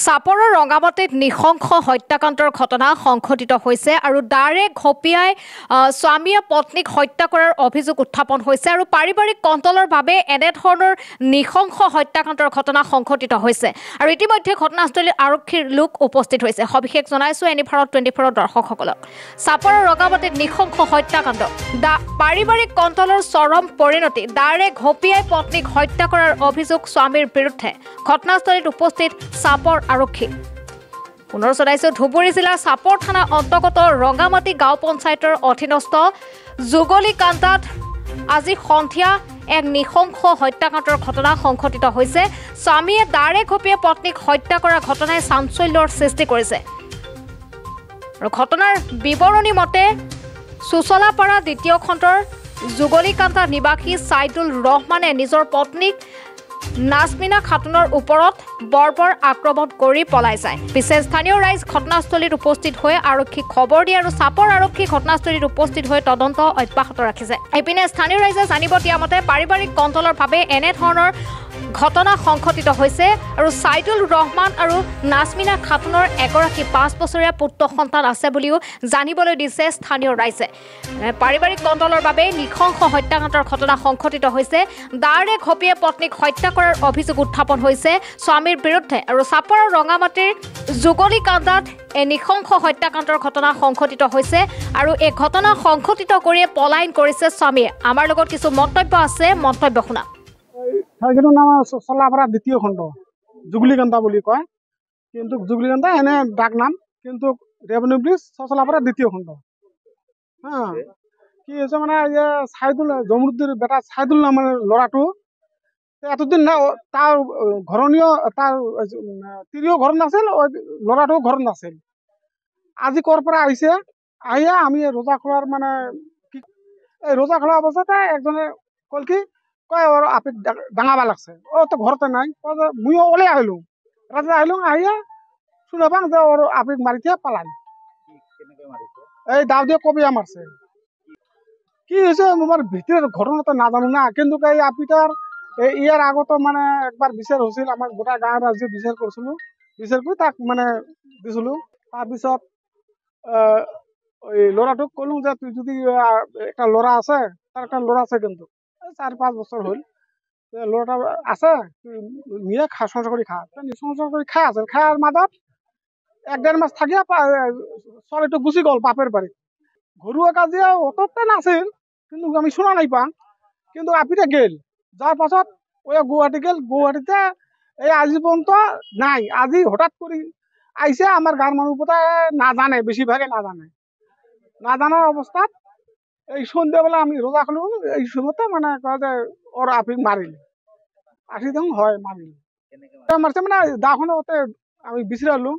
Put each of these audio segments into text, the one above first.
চাপৰৰ ৰঙামাটিত নিশংস হত্যাকাণ্ডৰ ঘটনা সংঘটিত হৈছে আৰু দাৰে ঘপিয়াই স্বামীয়ে পত্নীক হত্যা কৰাৰ অভিযোগ উত্থাপন হৈছে আৰু পাৰিবাৰিক কণ্টলৰ বাবে এনে ধৰণৰ নিশংস হত্যাকাণ্ডৰ ঘটনা সংঘটিত হৈছে আৰু ইতিমধ্যে ঘটনাস্থলীত আৰক্ষীৰ লোক উপস্থিত হৈছে। সবিশেষ জনাইছো এনি ভাৰত 24 দৰ্শকসকলক। চাপৰৰ ৰঙামাটিত নিশংস হত্যাকাণ্ড, পাৰিবাৰিক কণ্টলৰ চৰম পৰিণতি, দাৰে ঘপিয়াই পত্নীক হত্যা কৰাৰ অভিযোগ স্বামীৰ বিৰুদ্ধে। ঘটনাস্থলীত উপস্থিত চাপৰ আৰক্ষী। পুনৰ জনাইছো ধুবুৰী জিলাৰ চাপৰ থানা অন্তৰ্গত ৰঙামাটি গাঁও পঞ্চায়তৰ অধীনস্থ যুগলীকান্দাত আজি সন্ধিয়া এক নিশংস হত্যাকাণ্ডৰ ঘটনা সংঘটিত হৈছে। স্বামীয়ে দাৰে ঘপিয়াই পত্নীক হত্যা কৰাৰ ঘটনাই চাঞ্চল্যৰ সৃষ্টি কৰিছে আৰু ঘটনাৰ বিৱৰণী মতে সুচলাপাৰা দ্বিতীয় খণ্ডৰ যুগলীকান্দা নিবাসী ছাইদুল ৰহমানে নিজৰ পত্নীক নাজমিনা খাতুনৰ ওপৰত বৰ্বৰ আক্ৰমণ কৰি পলাই যায়। পিছে স্থানীয় ৰাইজ ঘটনাস্থলীত উপস্থিত হৈ আৰক্ষীক খবৰ দিয়ে আৰু চাপৰ আৰক্ষী ঘটনাস্থলীত উপস্থিত হৈ তদন্ত অব্যাহত ৰাখিছে। ইপিনে স্থানীয় ৰাইজে জানিব দিয়া মতে পাৰিবাৰিক কণ্টলৰ বাবে এনে ধৰণৰ ঘটনা সংঘটিত হৈছে আৰু ছাইদুল ৰহমান আৰু নাজমিনা খাতুনৰ এগৰাকী 5 বছৰীয়া পুত্ৰ সন্তান আছে বুলিও জানিবলৈ দিছে স্থানীয় ৰাইজে। পাৰিবাৰিক কণ্টলৰ বাবে নিশংস হত্যাকাণ্ডৰ ঘটনা সংঘটিত হৈছে। দাৰে ঘপিয়াই পত্নীক হত্যা কৰাৰ অভিযোগ উত্থাপন হৈছে স্বামীৰ বিৰুদ্ধে আৰু চাপৰ ৰঙামাটিৰ যুগলীকান্দাত এই নিশংস হত্যাকাণ্ডৰ ঘটনা সংঘটিত হৈছে আৰু এই ঘটনা সংঘটিত কৰিয়ে পলায়ন কৰিছে স্বামীয়ে। আমাৰ লগত কিছু মন্তব্য আছে, মন্তব্য শুনা। ঠাইখনৰ নাম চলাপাৰা দ্বিতীয় খণ্ড, যুগলীকান্দা বুলি কয়, কিন্তু যুগলীকান্দা এনে ডাক নাম, কিন্তু ৰেভিনিউ ব্ৰিজ চলাপাৰা দ্বিতীয় খণ্ড। কি হৈছে মানে যে ছাইদুল জমৰুদ্দিৰ বেটা ছাইদুল নামৰ ল'ৰাটো এতদিন তাৰ ঘৰণীয় তাৰ তিৰিও ঘৰত নাছিল, ল'ৰাটোও ঘৰত নাছিল। আজি ক'ৰ পৰা আহিছে, আহিয়া আমি ৰোজা খোৱাৰ মানে এই ৰোজা খোৱা অৱস্থাতে একজনে ক'ল কি কয় আপিক ডাঙাবা লাগছে, তো ঘৰতে নাই, ময়ো ওলাই আহিলোঁ, ৰাতি আহিলোঁ, আহিয়া শুনা পাওঁ যে ওৰ আপিক মাৰিছে পালাই, এই দাও দিয়ে কবিয়া মারছে। কি হয়েছে আমার ভিতরের ঘটনাটা নাজানো না, কিন্তু এই আপিটার ইয়ার আগতো মানে একবার বিচার হৈছিল, আমার গোটা গাঁৱৰ ৰাইজে বিচাৰ কৰিছিলো, বিচাৰ কৰি তাক মানে দিছিলো। তাৰপিছত ওই ল'ৰাটোক ক'লো যে তুই যদি একটা ল'ৰা আছে, তাৰ একটা ল'ৰা আছে, কিন্তু 4-5 বছৰ হ'ল, ল'ৰাটা আছে, নিয়ে সংসাৰ কৰি খা, সংসাৰ কৰি খাই আছে, খাইৰ মাজত 1-1.5 মাস থাকিয়া ছোৱালীটো গুচি গ'ল বাপেৰ বাড়ি। ঘৰুৱা কাজিয়া অতটা নাছিল, কিন্তু আমি শোনা নাই পাম, কিন্তু আপিটা গেল, যার পাছত ওই গুৱাহাটী গেল, গুৱাহাটীতে এই আজি পর্যন্ত নাই। আজি হঠাৎ করে আইসে, আমার গাঁর মানুষ বোধহয় নাজানে, বেশিরভাগে নাজানার অবস্থাত এই সন্ধ্যাবেলা আমি রোজা খুলো, এই সময়তে মানে কয় যে ওর আপিক মারিল, আসি দেখুন হয় মারিল, মারছে মানে দাখন ওতে আমি বিচারালো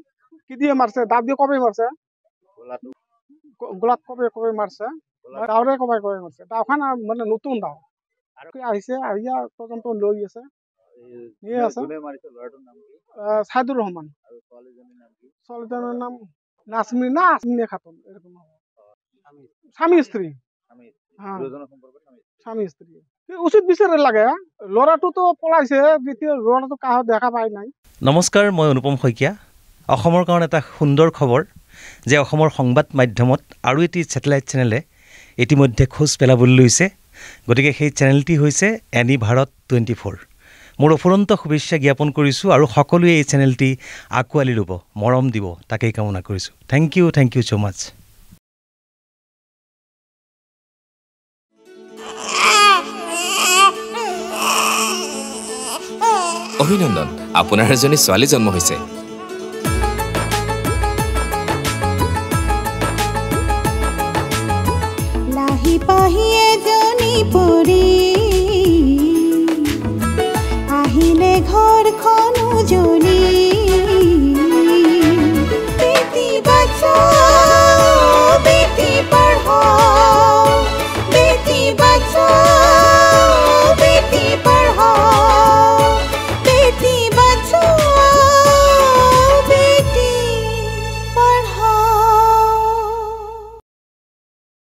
কি দিয়ে মারছে, দাঁত দিয়ে কবে মারছে, গোলাত কবে মারছে, দাওরে কবে মারছে, দাওখান মানে নতুন দাও আহিছে, আহিয়া তদন্ত লৈ আছে, নিয়ে আছে। ছাইদুর রহমান, ছোৱালীজনীৰ নাম নাজমিনা খাতুন, এৰকম স্বামী স্ত্ৰী, স্বামী স্ত্ৰী। উচিত বিচাৰ লাগে, ল'ৰাটো তো পলাইছে, দ্বিতীয় ল'ৰাটো কাহ দেখা পাই নাই। নমস্কাৰ, মই অনুপম শইকীয়া। অসমৰ কাৰণে এটা সুন্দৰ খবৰ যে অসমৰ সংবাদ মাধ্যমত আৰু এটি ছেটেলাইট চেনেলে ইতিমধ্যে খোজ পেলাবলৈ লৈছে। গতিকে সেই চেনেলটি হৈছে এনি ভাৰত 24। মোৰ অফুৰন্ত শুভেচ্ছা জ্ঞাপন কৰিছোঁ আৰু সকলোৱে এই চেনেলটি আঁকোৱালি ল'ব, মৰম দিব, তাকেই কামনা কৰিছোঁ। থেংক ইউ ছ' মাছ। অভিনন্দন, আপোনাৰ এজনী ছোৱালী জন্ম হৈছে। লাহি পাহি এজনী পৰি আহিলে ঘৰখন উজলি, বেটি বচাও বেটি পঢ়াও, বেটি বচাও